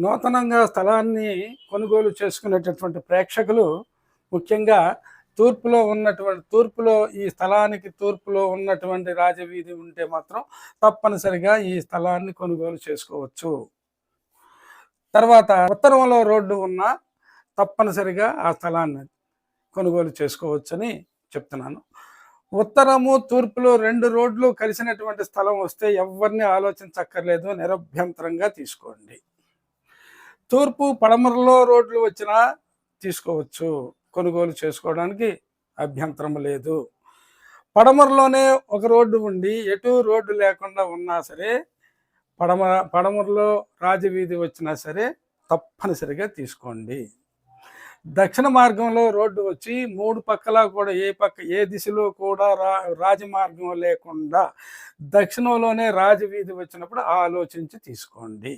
నూతనంగా స్థలాన్ని కొనుగోలు చేసుకునేటటువంటి ప్రేక్షకులు ముఖ్యంగా తూర్పులో ఈ స్థలానికి తూర్పులో ఉన్నటువంటి రాజవీధి ఉంటే మాత్రం తప్పనిసరిగా ఈ స్థలాన్ని కొనుగోలు చేసుకోవచ్చు. తర్వాత ఉత్తరంలో రోడ్డు ఉన్న తప్పనిసరిగా ఆ స్థలాన్ని కొనుగోలు చేసుకోవచ్చని చెప్తున్నాను. ఉత్తరము తూర్పులో 2 రోడ్లు కలిసినటువంటి స్థలం వస్తే ఎవరిని ఆలోచించక్కర్లేదు, నిరభ్యంతరంగా తీసుకోండి. తూర్పు పడమరలో రోడ్లు వచ్చినా తీసుకోవచ్చు, కొనుగోలు చేసుకోవడానికి అభ్యంతరం లేదు. పడమరలోనే ఒక రోడ్డు ఉండి ఎటు రోడ్డు లేకుండా ఉన్నా సరే, పడమరలో రాజవీధి వచ్చినా సరే తప్పనిసరిగా తీసుకోండి. దక్షిణ మార్గంలో రోడ్డు వచ్చి 3 పక్కలా కూడా ఏ దిశలో కూడా రాజమార్గం లేకుండా దక్షిణంలోనే రాజవీధి వచ్చినప్పుడు ఆలోచించి తీసుకోండి.